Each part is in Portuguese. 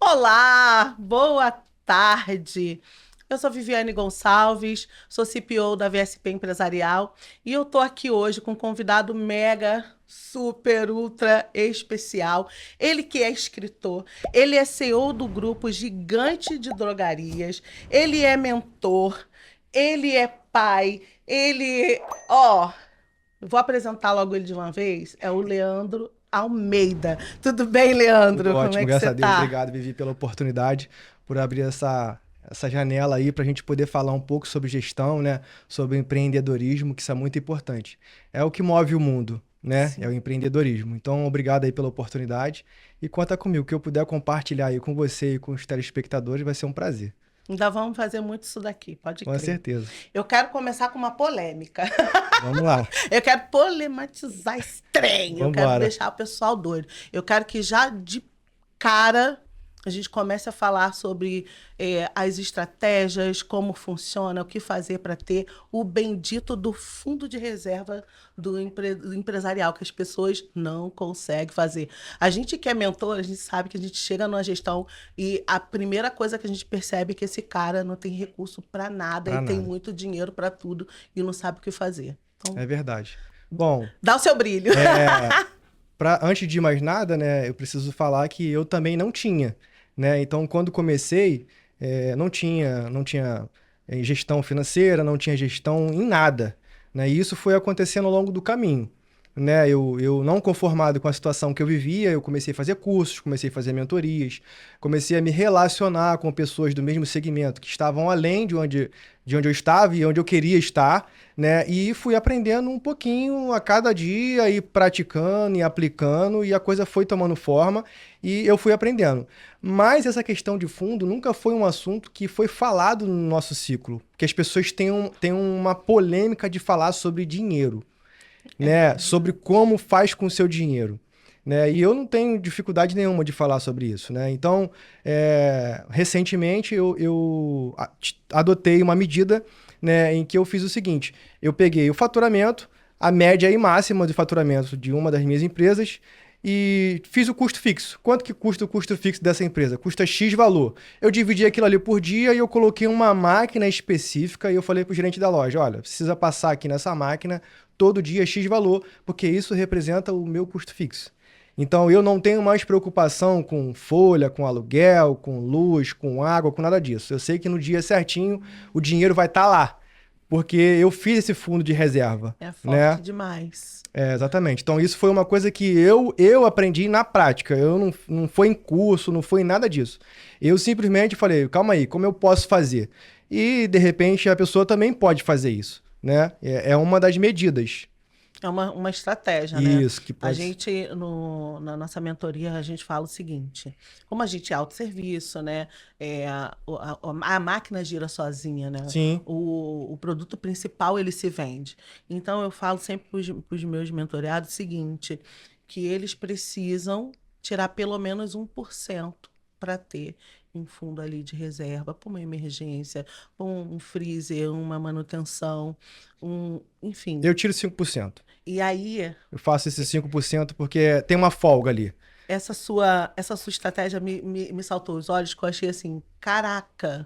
Olá, boa tarde. Eu sou Viviane Gonçalves, sou CPO da VSP Empresarial e eu tô aqui hoje com um convidado mega, super, ultra especial. Ele que é escritor, ele é CEO do grupo Gigante de Drogarias, ele é mentor, ele é pai, Ó, vou apresentar logo ele de uma vez, é o Leandro Almeida. Tudo bem, Tudo Leandro? Como é ótimo, que graças você a Deus. tá? Obrigado, Vivi, pela oportunidade, por abrir essa janela aí para a gente poder falar um pouco sobre gestão, né? Sobre empreendedorismo, que isso é muito importante. É o que move o mundo, né? É o Sim. empreendedorismo. Então, obrigado aí pela oportunidade e conta comigo. O que eu puder compartilhar aí com você e com os telespectadores vai ser um prazer. Ainda vamos fazer muito isso daqui, pode Com crer. certeza. Eu quero começar com uma polêmica. Vamos lá. Eu quero problematizar esse trem. Eu Vamos quero embora. deixar o pessoal doido. Eu quero que já de cara a gente comece a falar sobre as estratégias, como funciona, o que fazer para ter o bendito do fundo de reserva do empresarial, que as pessoas não conseguem fazer. A gente que é mentor, a gente sabe que a gente chega numa gestão e a primeira coisa que a gente percebe é que esse cara não tem recurso para nada e Para tem nada. muito dinheiro para tudo e não sabe o que fazer. Então, É verdade. Bom, dá o seu brilho. antes de mais nada, né, eu preciso falar que eu também não tinha, né? Então, quando comecei, não tinha gestão financeira, não tinha gestão em nada, né? E isso foi acontecendo ao longo do caminho, né? Eu não conformado com a situação que eu vivia, eu comecei a fazer cursos, comecei a fazer mentorias, comecei a me relacionar com pessoas do mesmo segmento que estavam além de onde eu estava e onde eu queria estar, né? E fui aprendendo um pouquinho a cada dia e praticando e aplicando e a coisa foi tomando forma e eu fui aprendendo. Mas essa questão de fundo nunca foi um assunto que foi falado no nosso ciclo, porque as pessoas têm uma polêmica de falar sobre dinheiro, É né? Sobre verdade. como faz com o seu dinheiro. Né? E eu não tenho dificuldade nenhuma de falar sobre isso, né? Então, recentemente eu adotei uma medida, né, em que eu fiz o seguinte: eu peguei o faturamento, a média e máxima de faturamento de uma das minhas empresas e fiz o custo fixo. Quanto que custa o custo fixo dessa empresa? Custa X valor. Eu dividi aquilo ali por dia e eu coloquei uma máquina específica e eu falei para o gerente da loja: olha, precisa passar aqui nessa máquina todo dia X valor, porque isso representa o meu custo fixo. Então eu não tenho mais preocupação com folha, com aluguel, com luz, com água, com nada disso. Eu sei que no dia certinho o dinheiro vai estar lá, porque eu fiz esse fundo de reserva, É forte né? demais. Exatamente. Então isso foi uma coisa que eu aprendi na prática. Eu não foi em curso, não foi em nada disso. Eu simplesmente falei: calma aí, como eu posso fazer? E de repente a pessoa também pode fazer isso, né? É uma das medidas. É uma estratégia, né? Isso, que A pode. gente, na nossa mentoria, a gente fala o seguinte: como a gente é autosserviço, né? A máquina gira sozinha, né? Sim. O produto principal ele se vende. Então eu falo sempre para os meus mentoreados o seguinte: que eles precisam tirar pelo menos 1% para ter um fundo ali de reserva para uma emergência, para um freezer, uma manutenção, enfim. Eu tiro 5%. E aí, Eu faço esses 5% porque tem uma folga ali. essa sua estratégia me saltou os olhos, que eu achei assim, caraca,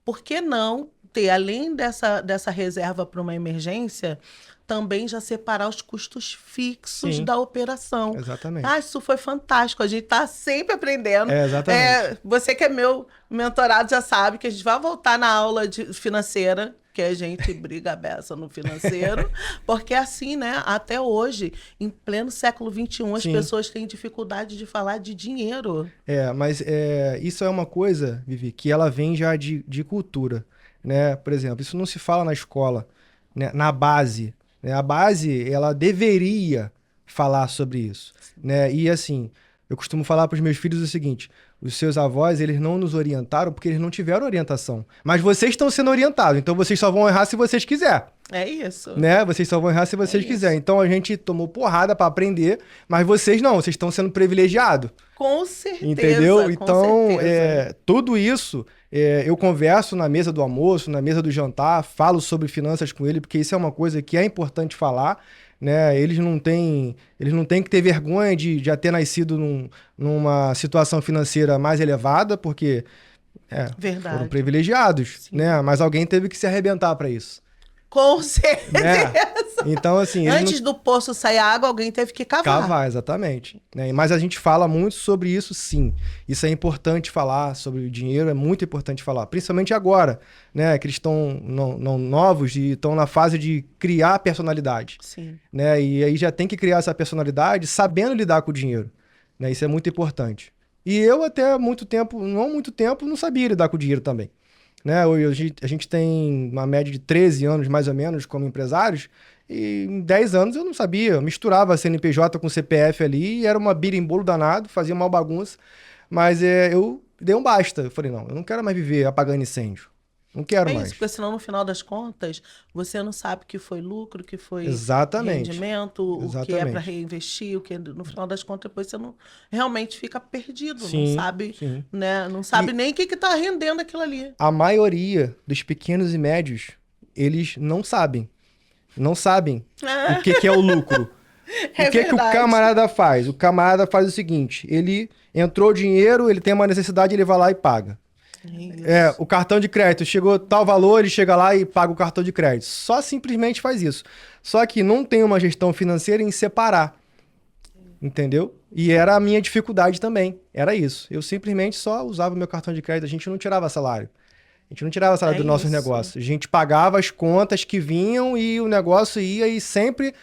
por que não ter, além dessa reserva para uma emergência, também já separar os custos fixos Sim, da operação? Ah, exatamente. isso foi fantástico, a gente está sempre aprendendo. Exatamente. Você que é meu mentorado já sabe que a gente vai voltar na aula de financeira, que a gente briga a beça no financeiro, porque é assim, né? Até hoje, em pleno século XXI, as Sim. pessoas têm dificuldade de falar de dinheiro. Mas isso é uma coisa, Vivi, que ela vem já de cultura, né? Por exemplo, isso não se fala na escola, né? Na base, né? A base, ela deveria falar sobre isso, né? E assim, eu costumo falar para os meus filhos o seguinte: os seus avós, eles não nos orientaram porque eles não tiveram orientação. Mas vocês estão sendo orientados, então vocês só vão errar se vocês quiserem. É isso. Né? Vocês só vão errar se É vocês quiserem. isso. Então a gente tomou porrada para aprender, mas vocês não, vocês estão sendo privilegiados. Com Entendeu? certeza, com Então, certeza. tudo isso eu converso na mesa do almoço, na mesa do jantar, falo sobre finanças com ele, porque isso é uma coisa que é importante falar, né? Eles não têm que ter vergonha de já ter nascido numa situação financeira mais elevada, porque foram Verdade. privilegiados, Sim. né? Mas alguém teve que se arrebentar para isso, Com né? certeza. Então, assim, eles não Antes do poço sair água, alguém teve que cavar. cavar, exatamente, né? Mas a gente fala muito sobre isso, sim. Isso é importante falar sobre o dinheiro, é muito importante falar, principalmente agora, né? Que eles estão novos e estão na fase de criar personalidade, Sim. né? E aí já tem que criar essa personalidade sabendo lidar com o dinheiro, né? Isso é muito importante. E eu até muito tempo, não muito tempo, não sabia lidar com o dinheiro também, né? Hoje a gente tem uma média de 13 anos, mais ou menos, como empresários, e em 10 anos eu não sabia. Eu misturava CNPJ com CPF ali, e era uma birimbolo danado, fazia uma bagunça, mas eu dei um basta. Eu falei, não, eu não quero mais viver apagando incêndio. Não quero É isso, mais. porque senão no final das contas, você não sabe o que foi lucro, o que foi Exatamente. rendimento, o que é para Exatamente. reinvestir, o que no final das contas depois você não realmente fica perdido, não Sim, sabe, sim. né? Não sabe E nem o que está rendendo aquilo ali. a maioria dos pequenos e médios, eles não sabem. Não sabem o que que é o lucro. O É que que o verdade. camarada faz? O camarada faz o seguinte: ele entrou dinheiro, ele tem uma necessidade, ele vai lá e paga. É isso. O cartão de crédito chegou tal valor, ele chega lá e paga o cartão de crédito. Só simplesmente faz isso. Só que não tem uma gestão financeira em separar, entendeu? E era a minha dificuldade também. Era isso. Eu simplesmente só usava o meu cartão de crédito, a gente não tirava salário. A gente não tirava salário É dos nossos isso. negócios. A gente pagava as contas que vinham e o negócio ia e sempre,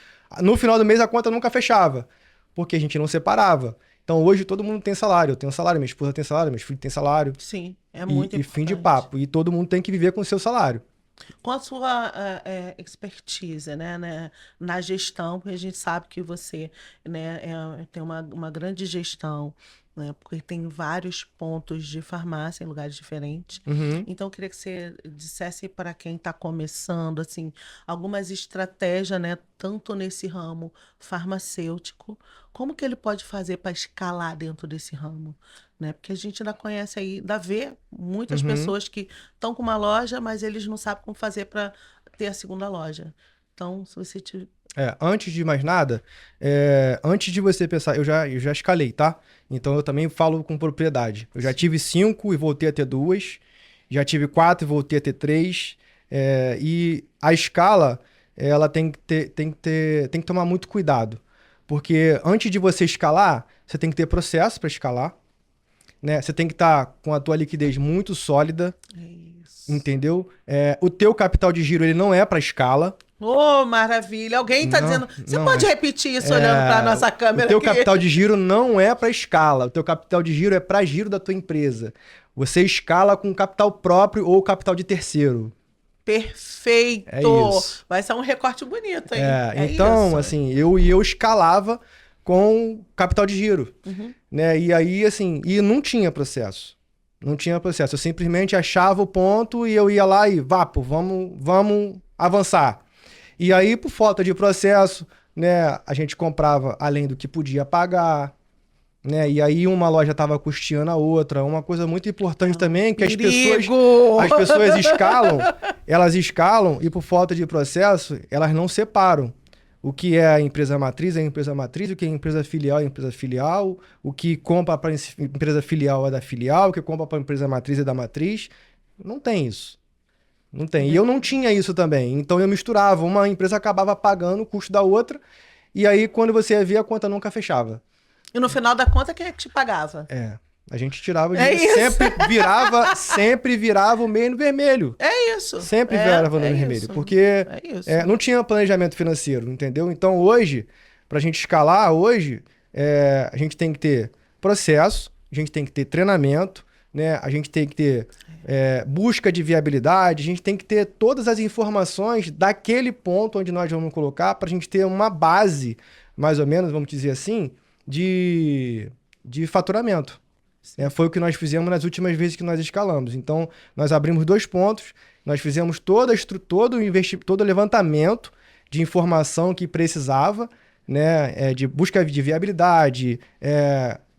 no final do mês, a conta nunca fechava. Porque a gente não separava. Então hoje todo mundo tem salário. Eu tenho salário, minha esposa tem salário, meus filhos têm salário. Sim, é E, muito e fim de importante. papo. E todo mundo tem que viver com o seu salário. Com a sua expertise, né, na gestão, porque a gente sabe que você, né, tem uma grande gestão, né, porque tem vários pontos de farmácia em lugares diferentes. Uhum, Então, eu queria que você dissesse para quem está começando, assim, algumas estratégias, né, tanto nesse ramo farmacêutico, como que ele pode fazer para escalar dentro desse ramo, né? Porque a gente ainda conhece aí, ainda vê muitas uhum. pessoas que estão com uma loja, mas eles não sabem como fazer para ter a segunda loja. Então, se você te... Antes de mais nada, antes de você pensar, eu já escalei, tá? Então eu também falo com propriedade. Eu já Sim. tive 5 e voltei a ter 2. Já tive 4 e voltei a ter 3. E a escala, ela tem que tomar muito cuidado. Porque antes de você escalar, você tem que ter processo para escalar, né? Você tem que estar com a tua liquidez muito sólida, É isso. entendeu? O teu capital de giro, ele não é para escala. Oh, maravilha! Alguém está Não, dizendo. Você não pode é. repetir isso olhando para a nossa O câmera teu aqui? capital de giro não é para escala. O teu capital de giro é para giro da tua empresa. Você escala com capital próprio ou capital de terceiro. É Perfeito! isso. Vai ser um recorte bonito, hein? É Então, isso. assim, eu escalava com capital de giro, Uhum. né? E aí, assim, e não tinha processo. Não tinha processo. Eu simplesmente achava o ponto e eu ia lá e, vapo, vamos avançar. E aí, por falta de processo, né, a gente comprava além do que podia pagar, né? E aí uma loja estava custeando a outra. Uma coisa muito É importante um também é que perigo! as pessoas escalam, elas escalam e por falta de processo, elas não separam. O que é a empresa matriz é a empresa matriz, o que é a empresa filial é a empresa filial, o que compra para a empresa filial é da filial, o que compra para a empresa matriz é da matriz. Não tem isso. Não É tem. E eu não verdade. tinha isso também. Então eu misturava. Uma empresa acabava pagando o custo da outra, e aí quando você ia ver, a conta nunca fechava. E no final da conta, quem é que te pagava? A gente tirava o É dinheiro, isso! sempre virava o meio no vermelho. É isso! Sempre virava no É vermelho. isso! Porque É isso! não tinha planejamento financeiro, entendeu? Então hoje, para a gente escalar, hoje, a gente tem que ter processo, a gente tem que ter treinamento, né? A gente tem que ter busca de viabilidade, a gente tem que ter todas as informações daquele ponto onde nós vamos colocar para a gente ter uma base, mais ou menos, vamos dizer assim, de faturamento. Foi o que nós fizemos nas últimas vezes que nós escalamos. Então, nós abrimos 2 pontos, nós fizemos todo o levantamento de informação que precisava, né, de busca de viabilidade,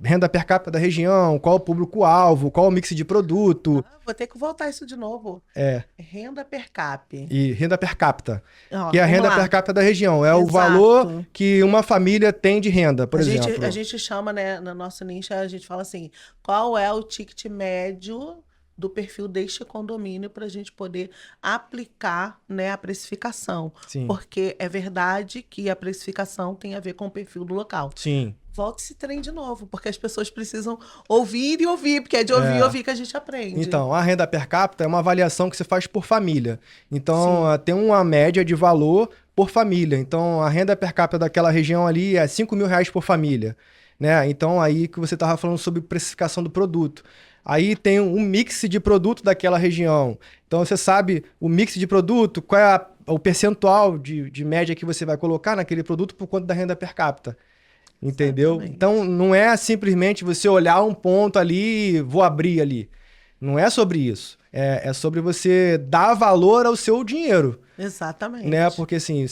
renda per capita da região, qual o público-alvo, qual o mix de produto. Vou ter que voltar isso de novo. É. Renda per capita. E renda per capita, Ó, que é a vamos renda lá. per capita da região. É o Exato. valor que uma família tem de renda, por exemplo. A gente chama, né, no nosso nicho, a gente fala assim, qual é o ticket médio do perfil deste condomínio para a gente poder aplicar, né, a precificação. Sim. Porque é verdade que a precificação tem a ver com o perfil do local. Sim. Volte esse trem de novo, porque as pessoas precisam ouvir e ouvir, porque é de ouvir e ouvir que a gente aprende. Então, a renda per capita é uma avaliação que se faz por família. Então, tem uma média de valor por família. Então, a renda per capita daquela região ali é R$ 5.000 por família, né? Então, aí que você estava falando sobre precificação do produto. Aí tem um mix de produto daquela região. Então, você sabe o mix de produto, qual é o percentual de média que você vai colocar naquele produto por conta da renda per capita. Entendeu? Exatamente. Então, não é simplesmente você olhar um ponto ali e vou abrir ali. Não é sobre isso. É sobre você dar valor ao seu dinheiro. Exatamente. Né? Porque, assim,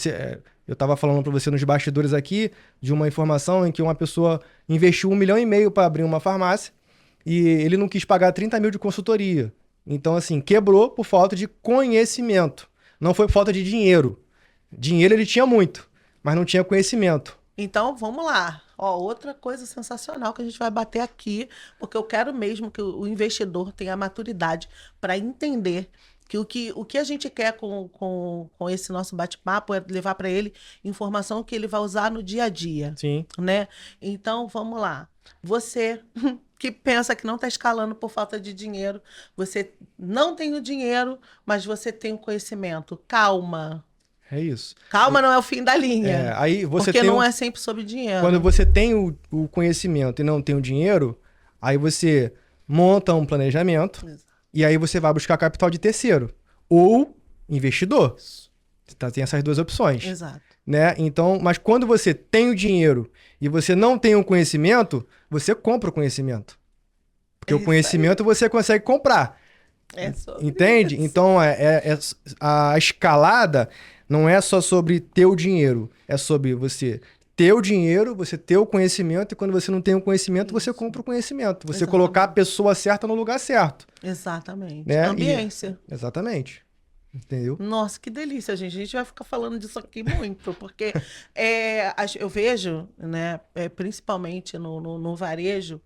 eu estava falando para você nos bastidores aqui de uma informação em que uma pessoa investiu R$ 1,5 milhão para abrir uma farmácia e ele não quis pagar 30 mil de consultoria. Então, assim, quebrou por falta de conhecimento. Não foi por falta de dinheiro. Dinheiro ele tinha muito, mas não tinha conhecimento. Então, vamos lá. Ó, outra coisa sensacional que a gente vai bater aqui, porque eu quero mesmo que o investidor tenha a maturidade para entender que o que a gente quer com esse nosso bate-papo é levar para ele informação que ele vai usar no dia a dia. Sim. Né? Então, vamos lá. Você que pensa que não está escalando por falta de dinheiro, você não tem o dinheiro, mas você tem o conhecimento. Calma. É isso. Calma, não é o fim da linha. Aí você porque tem não é sempre sobre dinheiro. Quando você tem o conhecimento e não tem o dinheiro, aí você monta um planejamento. Exato. E aí você vai buscar capital de terceiro ou investidor. Tem essas duas opções. Exato. Né? Então, mas quando você tem o dinheiro e você não tem o conhecimento, você compra o conhecimento. Porque o conhecimento você consegue comprar. Entende? Isso. Então, a escalada não é só sobre ter o dinheiro, é sobre você ter o dinheiro, você ter o conhecimento, e quando você não tem o conhecimento, você compra o conhecimento. Você colocar a pessoa certa no lugar certo. Exatamente. Né? Ambiência. Exatamente. Entendeu? Nossa, que delícia, gente. A gente vai ficar falando disso aqui muito, porque eu vejo, né, principalmente no varejo,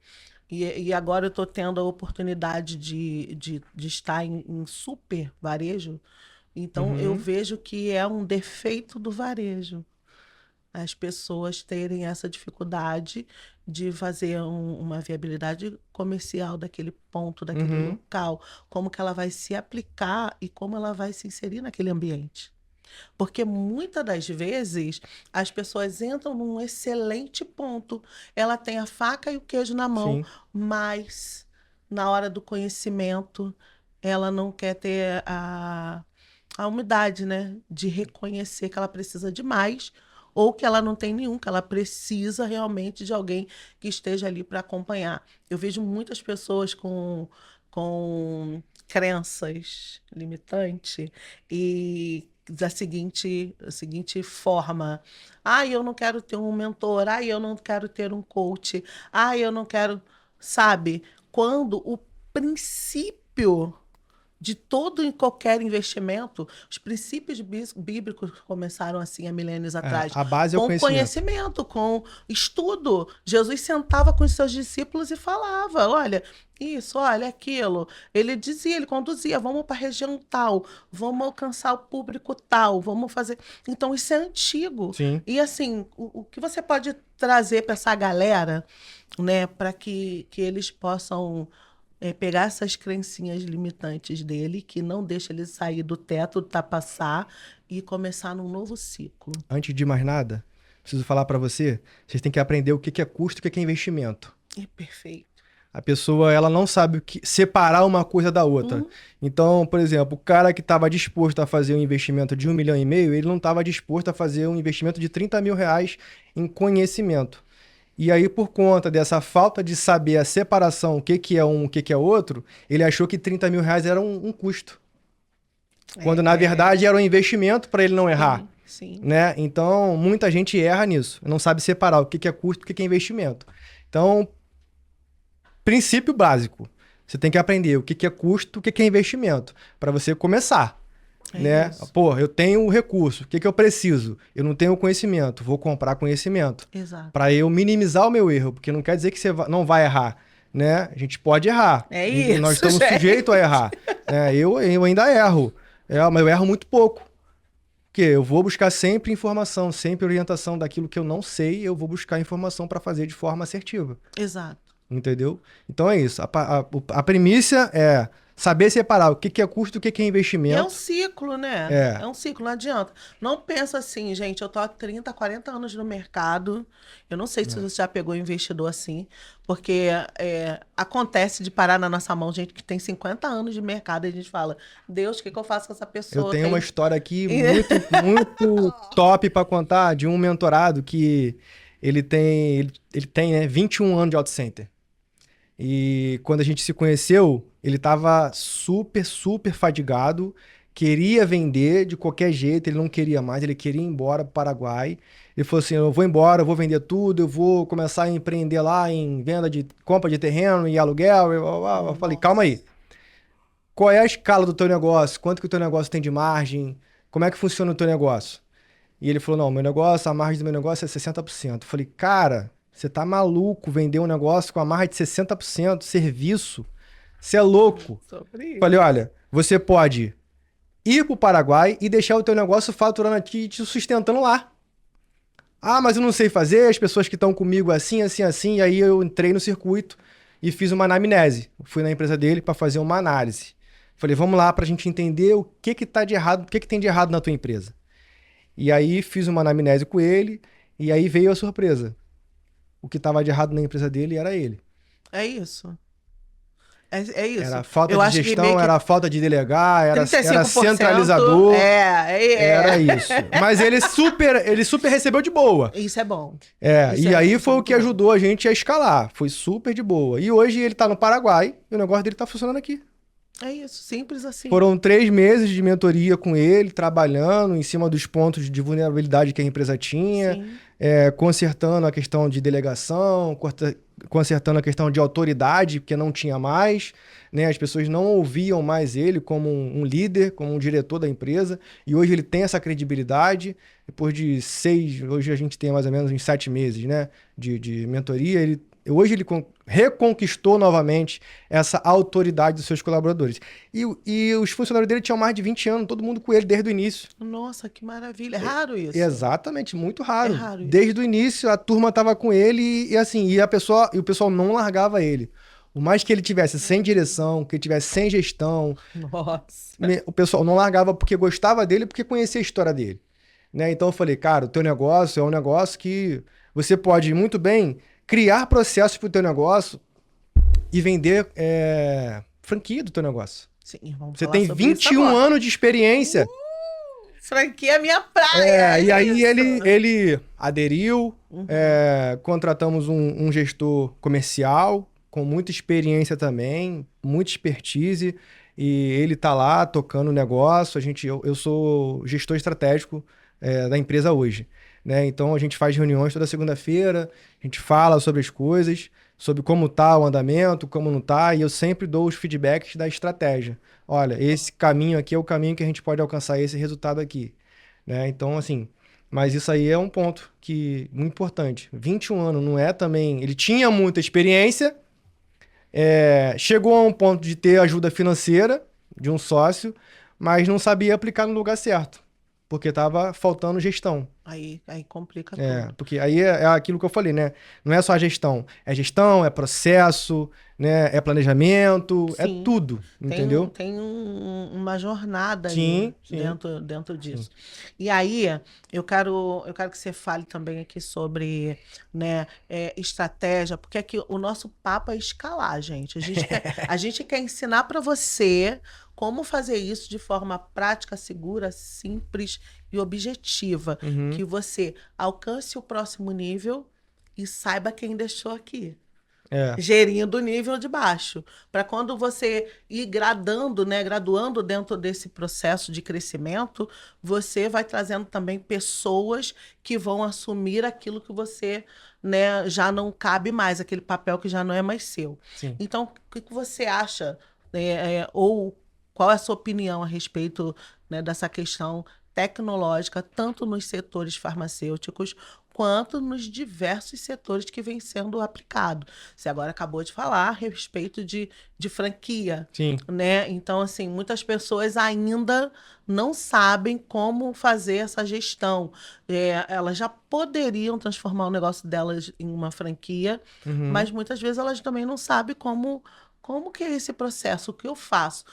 e agora eu estou tendo a oportunidade de estar em super varejo, então eu vejo que é um defeito do varejo. As pessoas terem essa dificuldade de fazer uma viabilidade comercial daquele ponto, daquele local, como que ela vai se aplicar e como ela vai se inserir naquele ambiente. Porque muitas das vezes as pessoas entram num excelente ponto, ela tem a faca e o queijo na mão, Sim. mas na hora do conhecimento ela não quer ter a humildade, né, de reconhecer que ela precisa de mais ou que ela não tem nenhum, que ela precisa realmente de alguém que esteja ali para acompanhar. Eu vejo muitas pessoas com crenças limitantes e da seguinte forma: eu não quero ter um mentor, eu não quero ter um coach, eu não quero, sabe? Quando o princípio de todo e qualquer investimento, os princípios bíblicos começaram assim há milênios atrás. A base é o conhecimento, com estudo. Jesus sentava com os seus discípulos e falava, olha, isso, olha, aquilo. Ele dizia, ele conduzia, vamos para a região tal, vamos alcançar o público tal, vamos fazer... Então, isso é antigo. Sim. E assim, o que você pode trazer para essa galera, né, para que eles possam... pegar essas crencinhas limitantes dele, que não deixa ele sair do teto, tapaçar e começar num novo ciclo. Antes de mais nada, preciso falar para vocês têm que aprender o que é custo e o que é investimento. Perfeito. A pessoa, ela não sabe separar uma coisa da outra. Então, por exemplo, o cara que estava disposto a fazer um investimento de R$ 1,5 milhão, ele não estava disposto a fazer um investimento de R$ 30 mil em conhecimento. E aí, por conta dessa falta de saber a separação, o que é um, o que é outro, ele achou que R$ 30 mil era um custo. Quando, na verdade, era um investimento para ele não errar. Sim. Né? Então, muita gente erra nisso. Não sabe separar o que é custo e o que é investimento. Então, princípio básico. Você tem que aprender o que que é custo, o que que é investimento, para você começar, É né? isso. Pô, eu tenho o recurso, o que que eu preciso? Eu não tenho conhecimento, vou comprar conhecimento Exato. para eu minimizar o meu erro, porque não quer dizer que você não vai errar, né? A gente pode errar, É nós isso, estamos sujeitos a gente. errar, né? Eu ainda erro, mas eu erro muito pouco. Porque eu vou buscar sempre informação, sempre orientação daquilo que eu não sei, eu vou buscar informação para fazer de forma assertiva. Exato. Entendeu? Então é isso. A premissa é saber separar o que que é custo e o que que é E é um investimento. ciclo, né? É, É um ciclo, não adianta. Não pensa assim, gente, eu tô há 30, 40 anos no mercado. Eu não sei se é. você já pegou investidor assim, porque acontece de parar na nossa mão gente que tem 50 anos de mercado e a gente fala, Deus, o que que eu faço com essa Eu pessoa? tenho uma Tem... história aqui muito top para contar de um mentorado que ele tem, né, 21 anos de auto center. E quando a gente se conheceu, ele estava super fadigado, queria vender de qualquer jeito, ele não queria mais, ele queria ir embora para o Paraguai. Ele falou assim: eu vou embora, eu vou vender tudo, eu vou começar a empreender lá em venda de compra de terreno e aluguel. Eu falei: calma Nossa. aí, qual é a escala do teu negócio? Quanto que o teu negócio tem de margem? Como é que funciona o teu negócio? E ele falou: não, meu negócio, a margem do meu negócio é 60%. Eu falei: cara, você tá maluco vender um negócio com a margem de 60%, serviço? Você é louco. Sobre Falei: isso. olha, você pode ir pro Paraguai e deixar o teu negócio faturando aqui e te sustentando lá. Ah, mas eu não sei fazer, as pessoas que estão comigo assim. E aí eu entrei no circuito e fiz uma anamnese. Fui na empresa dele para fazer uma análise. Falei: vamos lá para a gente entender o que que tá de errado, o que que tem de errado na tua empresa. E aí fiz uma anamnese com ele, e aí veio a surpresa. O que estava de errado na empresa dele era ele. É isso. É Era isso. falta Eu de acho que meio gestão, que era falta de delegar, era 35% centralizador, era é. isso. Mas ele super recebeu de boa. Isso é bom. E aí Isso é foi o muito que bom. ajudou a gente a escalar. Foi super de boa. E hoje ele tá no Paraguai e o negócio dele tá funcionando aqui. É isso, simples assim. Foram 3 meses de mentoria com ele, trabalhando em cima dos pontos de vulnerabilidade que a empresa tinha, Sim, consertando a questão de delegação, consertando a questão de autoridade, porque não tinha mais, né? As pessoas não ouviam mais ele como um líder, como um diretor da empresa, e hoje ele tem essa credibilidade. Depois de 6, hoje a gente tem mais ou menos uns 7 meses, né, de mentoria, hoje ele reconquistou novamente essa autoridade dos seus colaboradores. E os funcionários dele tinham mais de 20 anos, todo mundo com ele desde o início. nossa, que maravilha. É raro isso. Exatamente, muito É raro. raro isso. Desde o início a turma estava com ele e assim, e o pessoal não largava ele. Por mais que ele tivesse sem direção, que ele tivesse sem gestão, Nossa. o pessoal não largava porque gostava dele, porque conhecia a história dele, né? Então eu falei: cara, o teu negócio é um negócio que você pode muito bem criar processos para o teu negócio e vender franquia do teu negócio. Sim, vamos Você falar tem sobre isso 21 agora. anos de experiência. Franquia é minha praia, E é aí isso. ele aderiu, Uhum. contratamos um gestor comercial com muita experiência também, muita expertise, e ele tá lá tocando o negócio. Eu sou gestor estratégico da empresa hoje, né? Então a gente faz reuniões toda segunda-feira, a gente fala sobre as coisas, sobre como tá o andamento, como não tá, e eu sempre dou os feedbacks da estratégia. Olha, esse caminho aqui é o caminho que a gente pode alcançar esse resultado aqui, né? Então, assim, mas isso aí é um ponto que muito importante. 21 anos não é também. Ele tinha muita experiência, chegou a um ponto de ter ajuda financeira de um sócio, mas não sabia aplicar no lugar certo, porque estava faltando gestão. Aí complica tudo. Porque aí é aquilo que eu falei, né? Não é só a gestão, é processo, né? É planejamento, é Sim, tudo, entendeu? uma jornada ali Sim, sim, dentro sim. disso. E aí, eu quero que você fale também aqui sobre, né, estratégia, porque aqui o nosso papo é escalar, gente. A gente quer ensinar para você como fazer isso de forma prática, segura, simples e objetiva, Uhum. que você alcance o próximo nível e saiba quem deixou aqui É, gerindo o nível de baixo, para quando você ir gradando, né, graduando dentro desse processo de crescimento, você vai trazendo também pessoas que vão assumir aquilo que você né, já não cabe mais, aquele papel que já não é mais seu. Sim. Então, o que que você acha, ou qual é a sua opinião a respeito, né, dessa questão tecnológica, tanto nos setores farmacêuticos quanto nos diversos setores que vem sendo aplicado? Você agora acabou de falar a respeito de franquia, Sim. né? Então, assim, muitas pessoas ainda não sabem como fazer essa gestão. Elas já poderiam transformar o negócio delas em uma franquia, Uhum. mas muitas vezes elas também não sabem como que é esse processo, o que eu faço,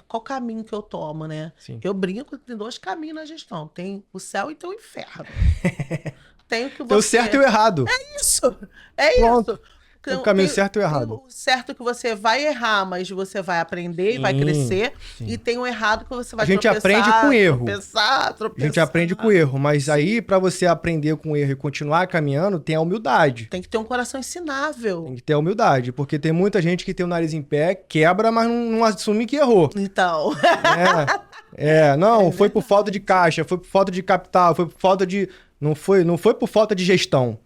qual caminho que eu tomo, né? Sim. Eu brinco que tem dois caminhos na gestão. Tem o céu e tem o inferno. Tem o que Tem o você... certo e o errado. Isso! É Pronto. isso! Tem o caminho certo e o Tem errado. o certo que você vai errar, mas você vai aprender e vai Sim, crescer. sim. E tem o errado que você A vai gente aprende com erro. tropeçar. A gente aprende com erro, mas Sim. aí, para você aprender com erro e continuar caminhando, tem a humildade. Tem que ter um coração ensinável. Tem que ter a humildade, porque tem muita gente que tem o nariz em pé, quebra, mas não assume que errou. Então, Não, É foi por falta de caixa, foi por falta de capital, foi por falta de... Não foi por falta de gestão.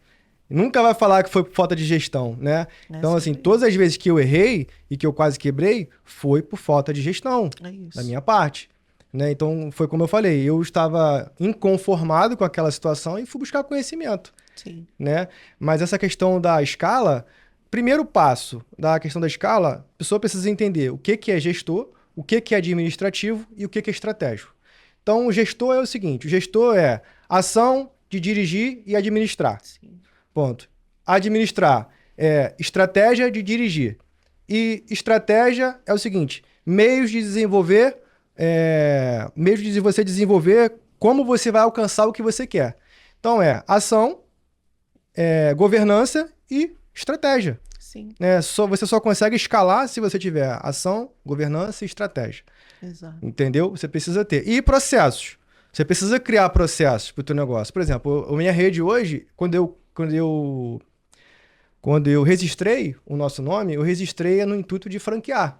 Nunca vai falar que foi por falta de gestão, né? Então, assim, sobre todas as vezes que eu errei e que eu quase quebrei, foi por falta de gestão é isso. da minha parte, né? Então, foi como eu falei, eu estava inconformado com aquela situação e fui buscar conhecimento, Sim. né? Mas essa questão da escala, primeiro passo da questão da escala, a pessoa precisa entender o que é gestor, o que é administrativo e o que é estratégico. Então, o gestor é o seguinte, o gestor é ação de dirigir e administrar. Sim. Ponto. Administrar é estratégia de dirigir. E estratégia é o seguinte, meios de você desenvolver como você vai alcançar o que você quer. Então, ação, governança e estratégia. Sim, Né? Você só consegue escalar se você tiver ação, governança e estratégia. exato. Entendeu? Você precisa ter. E processos. Você precisa criar processos para o teu negócio. Por exemplo, a minha rede hoje, quando eu registrei o nosso nome, eu registrei no intuito de franquear.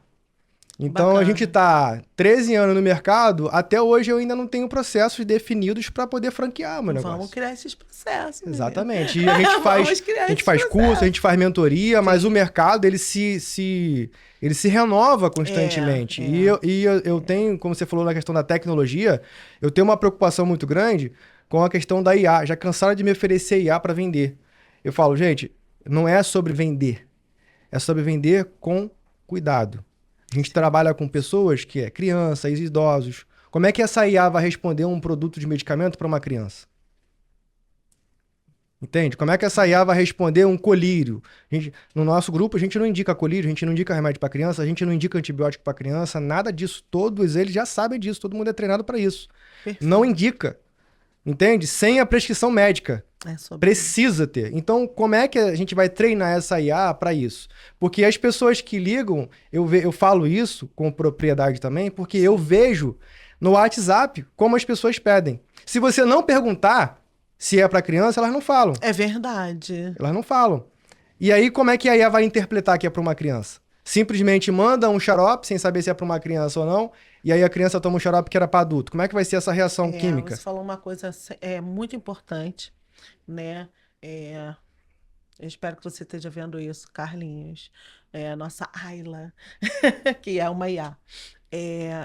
Então, Bacana. a gente está 13 anos no mercado, até hoje eu ainda não tenho processos definidos para poder franquear o meu negócio. Vamos criar esses processos. menino. Exatamente. E a gente Vamos criar a gente esses faz curso, processos. a gente faz mentoria, mas o mercado, ele se renova constantemente. Eu tenho, como você falou na questão da tecnologia, eu tenho uma preocupação muito grande com a questão da IA. Já cansaram de me oferecer IA para vender. Eu falo, gente, não é sobre vender. É sobre vender com cuidado. A gente trabalha com pessoas que é crianças, idosos. Como é que essa IA vai responder um produto de medicamento para uma criança? Entende? Como é que essa IA vai responder um colírio? No nosso grupo, a gente não indica colírio, a gente não indica remédio para criança, a gente não indica antibiótico para criança, nada disso. Todos eles já sabem disso, todo mundo é treinado para isso. Perfeito. Não indica. Entende? Sem a prescrição médica. É sobre Precisa ter. Então, como é que a gente vai treinar essa IA para isso? Porque as pessoas que ligam, eu falo isso com propriedade também, porque eu vejo no WhatsApp como as pessoas pedem. Se você não perguntar se é para criança, elas não falam. É verdade. Elas não falam. E aí, como é que a IA vai interpretar que é para uma criança? Simplesmente manda um xarope sem saber se é para uma criança ou não, e aí a criança toma um xarope que era para adulto. Como é que vai ser essa reação química? Você falou uma coisa muito importante, né? Eu espero que você esteja vendo isso, Carlinhos. Nossa Ayla, que é uma IA.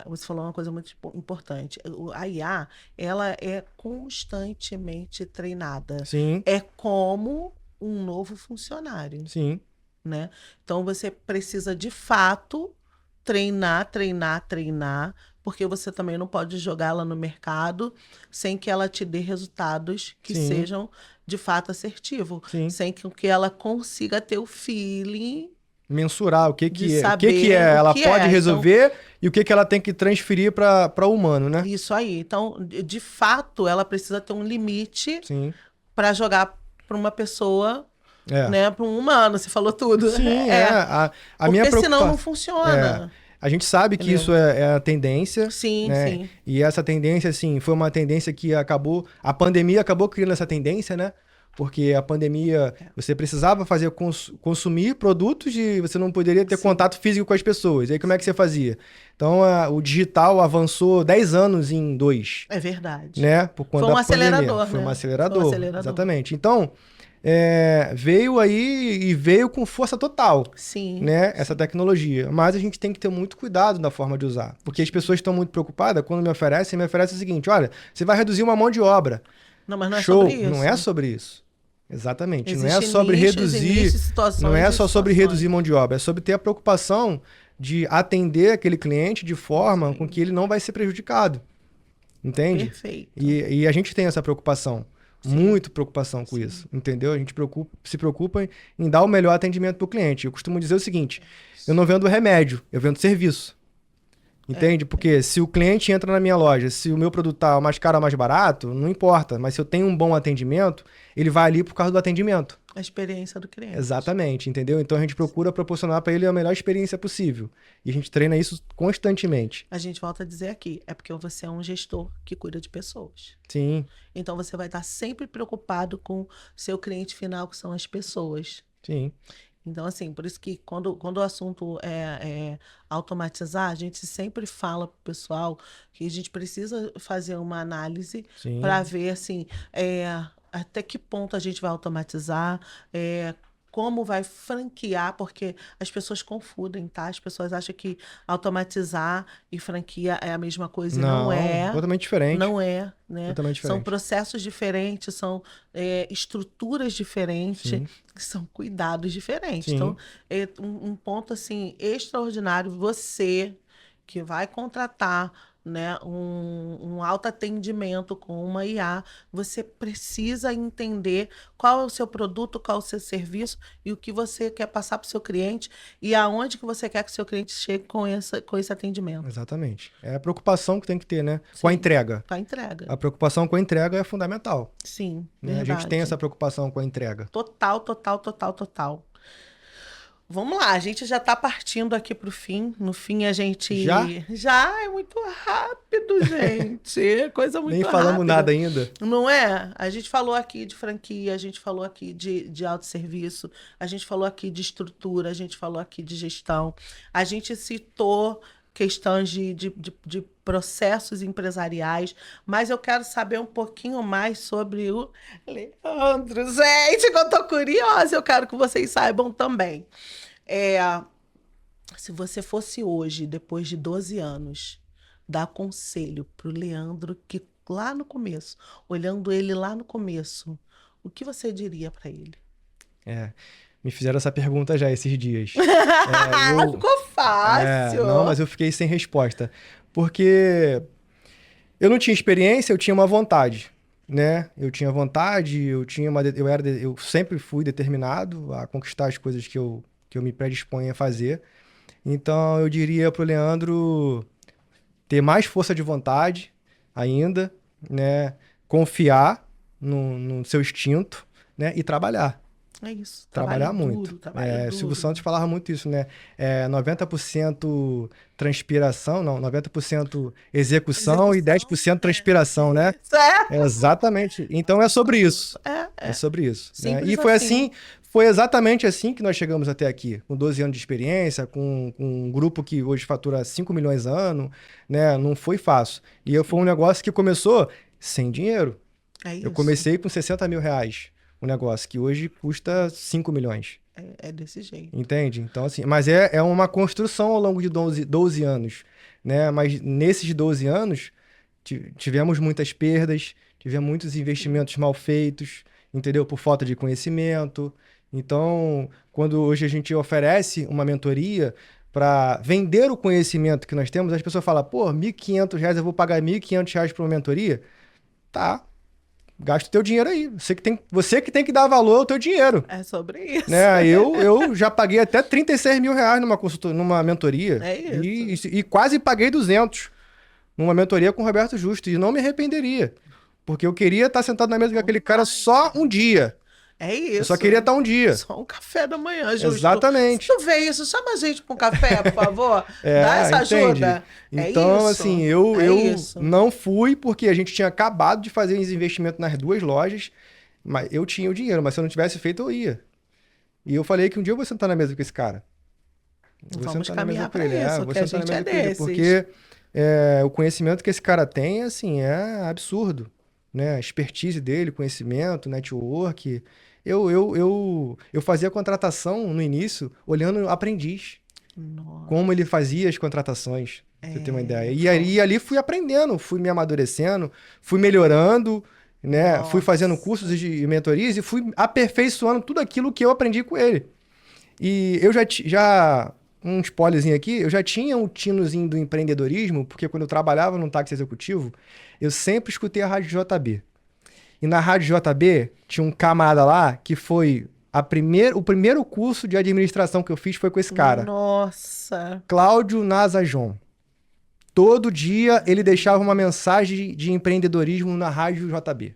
Você falou uma coisa muito importante. A IA, ela é constantemente treinada. Sim, É como um novo funcionário, sim. né? Então você precisa de fato treinar, porque você também não pode jogá-la no mercado sem que ela te dê resultados que Sim. sejam de fato assertivos, Sim. sem que ela consiga ter o feeling Mensurar o que de é. O saber que é, o ela que pode é. resolver e o que ela tem que transferir para o humano, né? Isso aí. Então, de fato, ela precisa ter um limite Sim. para jogar para uma pessoa, É. né? Para um humano. Você falou tudo. Sim, A Porque minha senão preocupação. não funciona. A gente sabe que Entendeu? isso é a tendência. Sim, né? sim. E essa tendência, assim, foi uma tendência que acabou. A pandemia acabou criando essa tendência, né? Porque a pandemia, você precisava consumir produtos e você não poderia ter Sim. contato físico com as pessoas. E aí, como é que você fazia? Então, o digital avançou 10 anos em 2. É verdade. Né? Por conta Foi um da pandemia. acelerador, Foi né? um acelerador. Foi um acelerador. Exatamente. Então, veio aí e veio com força total, Sim, né? Essa sim. tecnologia. Mas a gente tem que ter muito cuidado na forma de usar. Porque as pessoas estão muito preocupadas quando me oferecem o seguinte: olha, você vai reduzir uma mão de obra. Não, mas não é sobre Show. Não é isso. sobre isso. Exatamente. Não é Existem sobre nichos e reduzir. nichos, Não situações é e só sobre reduzir situações. mão de obra. É sobre ter a preocupação de atender aquele cliente de forma com Sim, que ele não vai ser prejudicado. Entende? perfeito. E a gente tem essa preocupação. Sim, Muito preocupação com sim. isso. Entendeu? A gente se preocupa em dar o melhor atendimento para o cliente. Eu costumo dizer o seguinte: eu não vendo remédio, eu vendo serviço. É, Entende? Porque se o cliente entra na minha loja, se o meu produto tá mais caro ou mais barato, não importa. Mas se eu tenho um bom atendimento, ele vai ali por causa do atendimento. a experiência do cliente. Exatamente, entendeu? Então a gente procura proporcionar para ele a melhor experiência possível. E a gente treina isso constantemente. A gente volta a dizer aqui, é porque você é um gestor que cuida de pessoas. Sim, Então você vai estar sempre preocupado com seu cliente final, que são as pessoas. sim, Então, assim, por isso que quando o assunto é automatizar, a gente sempre fala para o pessoal que a gente precisa fazer uma análise para sim. ver, assim, até que ponto a gente vai automatizar, é, como vai franquear, porque as pessoas confundem, tá? As pessoas acham que automatizar e franquia é a mesma coisa e não Não, é. totalmente diferente. Não é, né? Totalmente São diferente. processos diferentes, são estruturas diferentes, Sim, que são cuidados diferentes. Então, sim, é um ponto assim extraordinário, você que vai contratar, né, um autoatendimento com uma IA, você precisa entender qual é o seu produto, qual é o seu serviço e o que você quer passar para o seu cliente e aonde que você quer que o seu cliente chegue com esse atendimento. exatamente. É a preocupação que tem que ter, né? Com a Sim, entrega. com a entrega. A preocupação com a entrega é fundamental, Sim, né? A gente tem essa verdade. preocupação com a entrega. Total, total, total, total. Vamos lá, a gente já está partindo aqui para o fim. No fim, a Já? gente. Já é muito rápido, gente. É coisa Nem muito falamos nada rápida. ainda. Não é? A gente falou aqui de franquia, a gente falou aqui de autosserviço, a gente falou aqui de estrutura, a gente falou aqui de gestão, a gente citou questões de processos empresariais, mas eu quero saber um pouquinho mais sobre o Leandro. Gente, que eu tô curiosa, eu quero que vocês saibam também. É, se você fosse hoje, depois de 12 anos, dar conselho pro Leandro, que lá no começo, olhando ele lá no começo, o que você diria para ele? É, me fizeram essa pergunta já esses dias. É, eu, Ficou fácil. não, mas eu fiquei sem resposta. Porque eu não tinha experiência, eu tinha uma vontade, né? Eu tinha vontade, eu tinha eu sempre fui determinado a conquistar as coisas que eu me predisponho a fazer. Então eu diria pro Leandro ter mais força de vontade ainda, né? Confiar no seu instinto, né? E trabalhar. É isso, trabalhe Trabalhar muito. duro, trabalhe Silvio duro. Santos falava muito isso, né? 90% transpiração, não, 90% execução e Execução, 10% transpiração, né? isso é. Exatamente. Então é sobre isso. É É. sobre isso, né? E Simples assim. foi exatamente assim que nós chegamos até aqui, com 12 anos de experiência, com um grupo que hoje fatura 5 milhões ano, né? Não foi fácil. Foi um negócio que começou sem dinheiro. É Eu isso. comecei com 60 mil reais, um negócio que hoje custa 5 milhões. É desse jeito. Entende? Então, assim, mas é uma construção ao longo de 12 anos, né? Mas nesses 12 anos, tivemos muitas perdas, tivemos muitos Sim. investimentos mal feitos, entendeu? Por falta de conhecimento. Então, quando hoje a gente oferece uma mentoria para vender o conhecimento que nós temos, as pessoas falam, pô, R$ 1.500, eu vou pagar R$ 1.500 por uma mentoria? Tá, gasta o teu dinheiro aí. Você que tem que dar valor ao teu dinheiro. É sobre isso. Né? Eu já paguei até R$ 36 mil numa numa mentoria. É isso. E quase paguei 200 numa mentoria com o Roberto Justo. E não me arrependeria. Porque eu queria estar sentado na mesa com Bom aquele cara demais. só um dia. É Eu só queria isso. estar um dia. Só um café da manhã, justo. Se Exatamente. tu vê isso, chama a gente para um café, por favor. Dá essa Entende? ajuda. É Então, assim, isso. É eu isso. não fui porque a gente tinha acabado de fazer os investimentos nas duas lojas. Mas eu tinha o dinheiro, mas se eu não tivesse feito, eu ia. E eu falei que um dia eu vou sentar na mesa com esse cara. Eu vou Vamos sentar na mesa caminhar com para ele, isso, vou que a sentar na gente é mesa com ele, desses. porque o conhecimento que esse cara tem, assim, é absurdo, né? A expertise dele, conhecimento, network, Eu fazia contratação no início olhando aprendiz, Nossa, como ele fazia as contratações, pra você ter uma ideia. E foi. aí ali fui aprendendo, fui me amadurecendo, fui melhorando, né? Fui fazendo cursos Nossa. de mentorias e fui aperfeiçoando tudo aquilo que eu aprendi com ele. E eu um spoilerzinho aqui, eu já tinha um tinozinho do empreendedorismo, porque quando eu trabalhava num táxi executivo, eu sempre escutei a Rádio JB. E na Rádio JB tinha um camarada lá que foi o primeiro curso de administração que eu fiz foi com esse cara, Nossa. Cláudio Nazajon. Todo dia ele deixava uma mensagem de empreendedorismo na Rádio JB.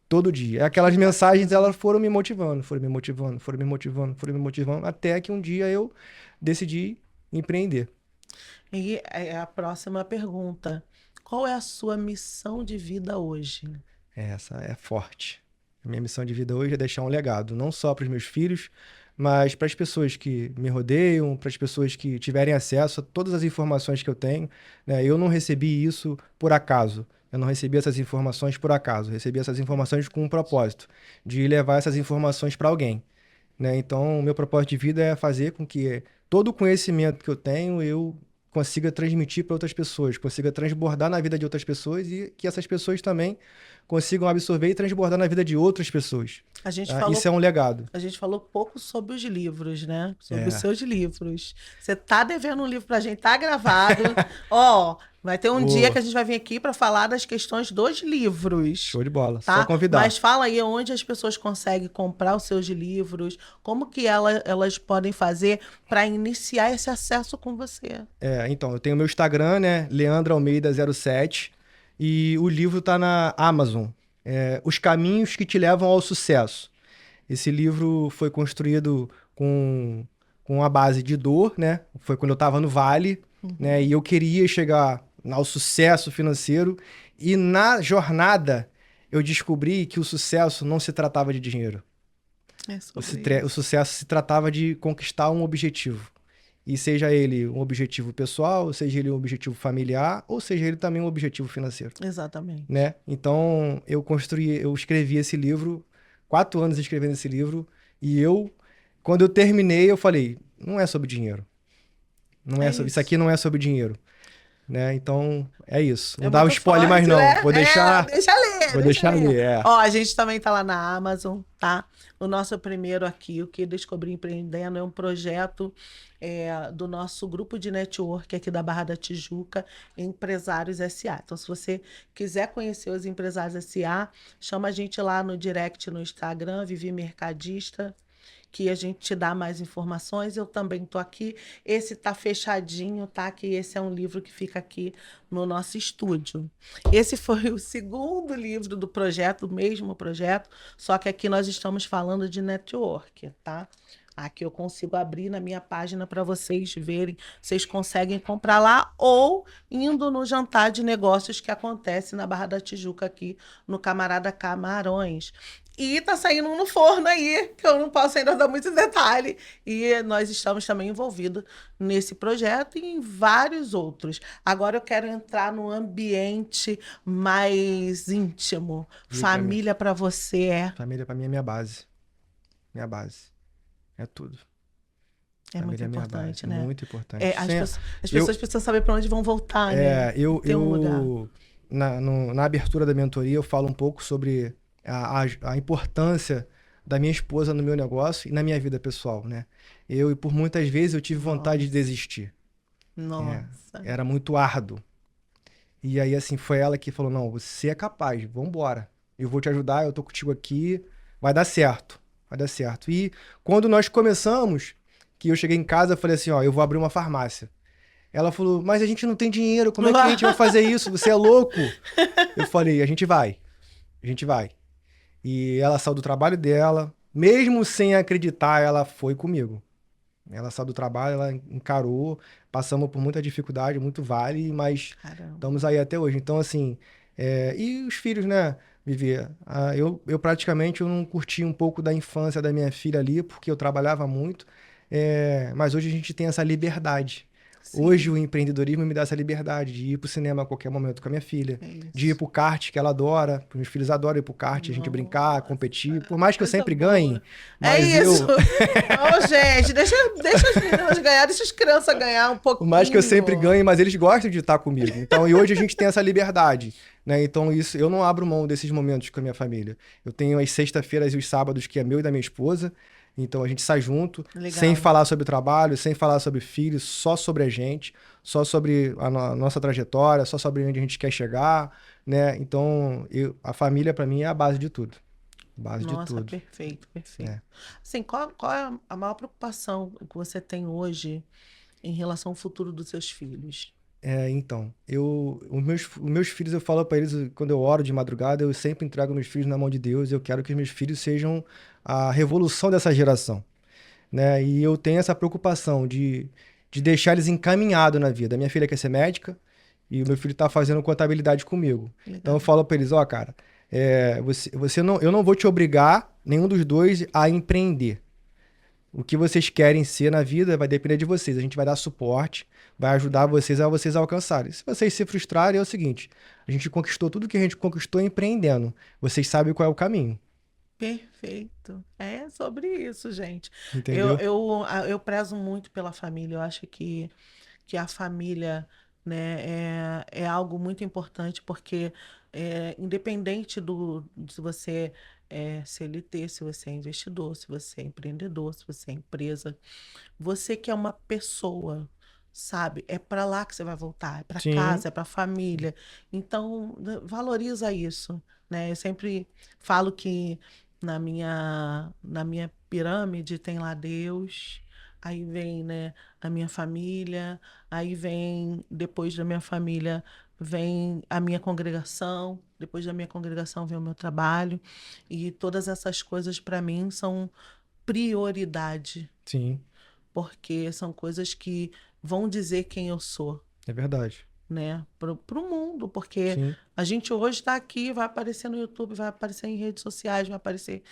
Todo dia. Aquelas Que mensagens, bacana. elas foram me motivando, foram me motivando, foram me motivando, foram me motivando, até que um dia eu decidi empreender. E a próxima pergunta. Qual é a sua missão de vida hoje? Essa é forte. A minha missão de vida hoje é deixar um legado, não só para os meus filhos, mas para as pessoas que me rodeiam, para as pessoas que tiverem acesso a todas as informações que eu tenho, né? Eu não recebi isso por acaso. Eu não recebi essas informações por acaso. Eu recebi essas informações com um propósito, de levar essas informações para alguém, né? Então, o meu propósito de vida é fazer com que todo o conhecimento que eu tenho eu consiga transmitir para outras pessoas, consiga transbordar na vida de outras pessoas e que essas pessoas também consigam absorver e transbordar na vida de outras pessoas. A gente Tá? Isso falou é um legado. A gente falou pouco sobre os livros, né? Sobre os É. seus livros. Você tá devendo um livro pra gente, tá gravado. Ó, vai ter um dia que Boa. a gente vai vir aqui para falar das questões dos livros, Show de bola. Só tá? Mas convidar. fala aí onde as pessoas conseguem comprar os seus livros, como que elas podem fazer para iniciar esse acesso com você. Então, eu tenho meu Instagram, né? Leandro Almeida 07, e o livro tá na Amazon. Os Caminhos que Te Levam ao Sucesso. Esse livro foi construído com a base de dor, né? Foi quando eu estava no Vale, né? E eu queria chegar ao sucesso financeiro. E na jornada, eu descobri que o sucesso não se tratava de dinheiro. É O, sobre o isso. sucesso se tratava de conquistar um objetivo. E seja ele um objetivo pessoal, seja ele um objetivo familiar, ou seja ele também um objetivo financeiro, Exatamente. né? Então, eu escrevi esse livro, 4 anos escrevendo esse livro, e quando eu terminei, eu falei, não é sobre dinheiro. Não É é sobre, isso aqui isso. não é sobre dinheiro, né? Então, é isso. É Não dá um muito spoiler mais forte, não. né? Deixa ler, Vou deixa deixar ler. ali, Ó, a gente também tá lá na Amazon, tá? O nosso primeiro aqui, o que Descobri Empreendendo, é um projeto do nosso grupo de network aqui da Barra da Tijuca, Empresários SA. Então, se você quiser conhecer os Empresários SA, chama a gente lá no direct no Instagram, Vivi Mercadista, que a gente te dá mais informações. Eu também tô aqui. Esse tá fechadinho, tá? Que esse é um livro que fica aqui no nosso estúdio. Esse foi o segundo livro do projeto, o mesmo projeto, só que aqui nós estamos falando de network, tá? Aqui eu consigo abrir na minha página para vocês verem. Vocês conseguem comprar lá ou indo no jantar de negócios que acontece na Barra da Tijuca aqui no Camarada Camarões. E tá saindo um no forno aí, que eu não posso ainda dar muito detalhe. E nós estamos também envolvidos nesse projeto e em vários outros. Agora eu quero entrar no ambiente mais íntimo. diga aí. Família para você Família pra mim é minha base. Minha base. É tudo. é muito Família é minha base. importante, né? Muito importante. As Eu, pessoas precisam saber para onde vão voltar, né? É, eu, Ter um lugar. na abertura da mentoria, eu falo um pouco sobre a importância da minha esposa no meu negócio e na minha vida pessoal, né? E por muitas vezes eu tive vontade de Nossa, desistir. É, nossa. era muito árduo. E aí, assim, foi ela que falou, não, você é capaz, vambora. Eu vou te ajudar, eu tô contigo aqui, vai dar certo, vai dar certo. E quando nós começamos, que eu cheguei em casa, eu falei assim, ó, eu vou abrir uma farmácia. Ela falou, mas a gente não tem dinheiro, como é que a gente vai fazer isso? Você é louco? Eu falei, a gente vai, a gente vai. E ela saiu do trabalho dela, mesmo sem acreditar, ela foi comigo. Ela saiu do trabalho, ela encarou, passamos por muita dificuldade, muito vale, mas Caramba. estamos aí até hoje. Então, assim, e os filhos, né, Vivi? Eu praticamente eu não curti um pouco da infância da minha filha ali, porque eu trabalhava muito, mas hoje a gente tem essa liberdade. Sim, Hoje o empreendedorismo me dá essa liberdade de ir pro cinema a qualquer momento com a minha filha, é de ir isso. pro kart, que ela adora, meus filhos adoram ir pro kart, a gente brincar, competir. Por Nossa, mais que eu coisa sempre boa. ganhe, É mas isso. eu, Ô, gente, deixa as meninas ganhar, deixa as crianças ganhar um por mais que eu sempre pouquinho. ganhe, mas eles gostam de estar comigo. Então, e hoje a gente tem essa liberdade, né? Então, isso, eu não abro mão desses momentos com a minha família. Eu tenho as sextas-feiras e os sábados que é meu e da minha esposa. Então, a gente sai junto, sem Legal. falar sobre trabalho, sem falar sobre filhos, só sobre a gente, só sobre a nossa trajetória, só sobre onde a gente quer chegar, né? Então, a família para mim é a base de tudo. Base de Nossa, tudo, perfeito, perfeito. né? Assim, qual é a maior preocupação que você tem hoje em relação ao futuro dos seus filhos? Então, os meus filhos, eu falo para eles, quando eu oro de madrugada, eu sempre entrego meus filhos na mão de Deus. Eu quero que os meus filhos sejam a revolução dessa geração, né? E eu tenho essa preocupação de deixar eles encaminhados na vida. A minha filha quer ser médica e o meu filho está fazendo contabilidade comigo. Então eu Legal. falo para eles, ó, cara, você não, eu não vou te obrigar, nenhum dos dois, a empreender. O que vocês querem ser na vida vai depender de vocês. A gente vai dar suporte, vai ajudar vocês a alcançarem. Se vocês se frustrarem, é o seguinte: a gente conquistou tudo que a gente conquistou empreendendo. Vocês sabem qual é o caminho, Perfeito. É sobre isso, gente. entendeu? Eu prezo muito pela família. Eu acho que a família, né, é algo muito importante, porque independente se você é CLT, se você é investidor, se você é empreendedor, se você é empresa, você que é uma pessoa, sabe? É para lá que você vai voltar, é para Sim, casa, é para família. Então, valoriza isso, né? Eu sempre falo que na minha pirâmide tem lá Deus, aí vem, né, a minha família, aí vem, depois da minha família, vem a minha congregação, depois da minha congregação vem o meu trabalho, e todas essas coisas para mim são prioridade, sim, porque são coisas que vão dizer quem eu sou, é verdade. né, pro mundo, porque Sim, a gente hoje está aqui, vai aparecer no YouTube, vai aparecer em redes sociais, vai aparecer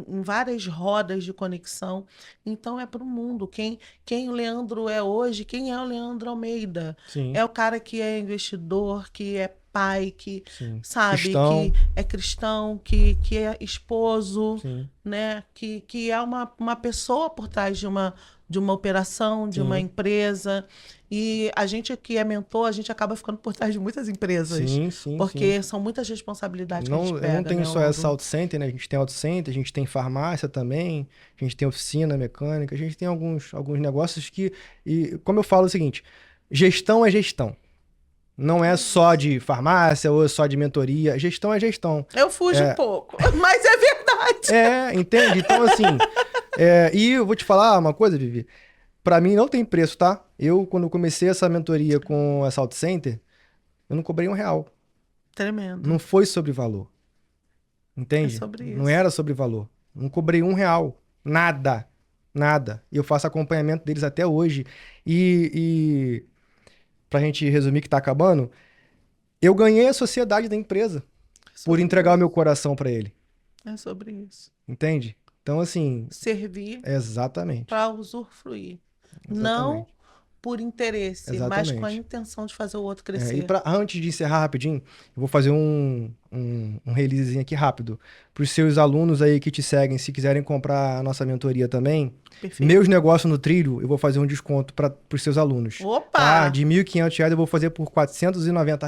em várias rodas de conexão. Então é para o mundo. Quem o Leandro é hoje, quem é o Leandro Almeida? sim, É o cara que é investidor, que é pai, que sim. sabe, que Cristão, é cristão, que é esposo, sim, né? Que é uma pessoa por trás de uma operação, de uma sim, empresa. E a gente que é mentor, a gente acaba ficando por trás de muitas empresas, sim, sim, sim. porque são muitas responsabilidades que a gente Não, eu não pega, tenho né, ao só essa longo. auto center, né? A gente tem auto center, a gente tem farmácia também, a gente tem oficina mecânica, a gente tem alguns negócios que. E como eu falo o seguinte, gestão é gestão. Não É é só isso. de farmácia ou só de mentoria. Gestão é gestão. Eu fujo um É, pouco, mas é verdade. entende? Então, assim. E eu vou te falar uma coisa, Vivi. Pra mim não tem preço, tá? Eu, quando comecei essa mentoria com essa auto center, eu não cobrei R$ 1. Não Tremendo. foi sobre valor. É Entende? sobre Não isso. era sobre valor. Não cobrei R$ 1. Nada. Nada. E eu faço acompanhamento deles até hoje. E pra gente resumir que tá acabando, eu ganhei a sociedade da empresa É por sobre entregar o meu isso. coração pra ele. É sobre isso. Entende? Então, assim, Servir exatamente. para usufruir. Não Exatamente. por interesse, mas com a Exatamente. intenção de fazer o outro E crescer. antes de encerrar rapidinho, eu vou fazer um releasezinho aqui rápido. Para os seus alunos aí que te seguem, se quiserem comprar a nossa mentoria também, meus Perfeito. negócios no trilho, eu vou fazer um desconto para os seus alunos. Opa! Tá? De R$ 1.500 eu vou fazer por R$ 490.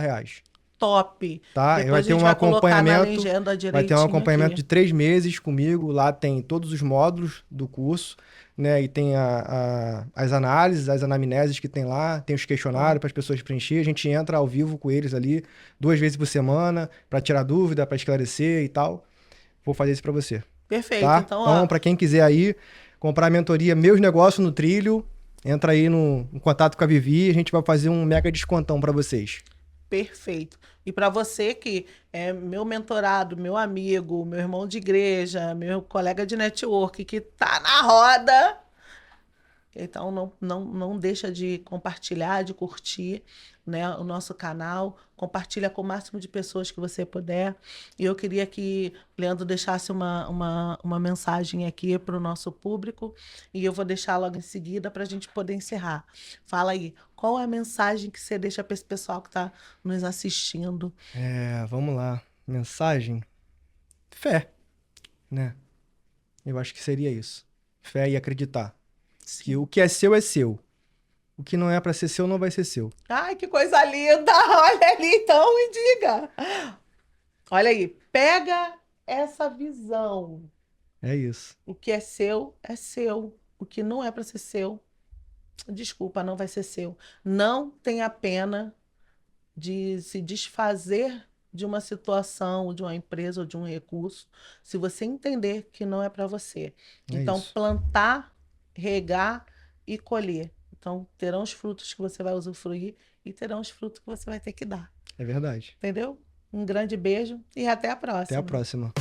Top! Tá? Depois a gente vai colocar na legenda Vai ter um direitinho acompanhamento aqui. de 3 meses comigo. Lá tem todos os módulos do curso, né? E tem as análises, as anamneses que tem lá, tem os questionários Top. para as pessoas preencher. A gente entra ao vivo com eles ali 2 vezes por semana para tirar dúvida, para esclarecer e tal. Vou fazer isso para você, Perfeito. tá? Então, Então, ó, para quem quiser aí comprar a mentoria Meus Negócios no Trilho, entra aí no em contato com a Vivi, a gente vai fazer um mega descontão para vocês. perfeito. E para você que é meu mentorado, meu amigo, meu irmão de igreja, meu colega de network que tá na roda, Então, não deixa de compartilhar, de curtir, né, o nosso canal. Compartilha com o máximo de pessoas que você puder. E eu queria que o Leandro deixasse uma mensagem aqui para o nosso público. E eu vou deixar logo em seguida para a gente poder encerrar. Fala aí, qual é a mensagem que você deixa para esse pessoal que está nos assistindo? Vamos lá. Mensagem? Fé, né? Eu acho que seria isso. Fé e acreditar. Que Sim. o que é seu é seu. O que não é pra ser seu não vai ser seu. Ai, que coisa linda! Olha ali, então me diga. Olha aí, pega essa visão. É isso. O que é seu é seu. O que não é para ser seu, desculpa, não vai ser seu. Não tenha pena de se desfazer de uma situação, de uma empresa ou de um recurso, se você entender que não é para você. É Então, isso. plantar, regar e colher. Então, terão os frutos que você vai usufruir e terão os frutos que você vai ter que dar. É verdade. Entendeu? Um grande beijo e até a Até a próxima. próxima.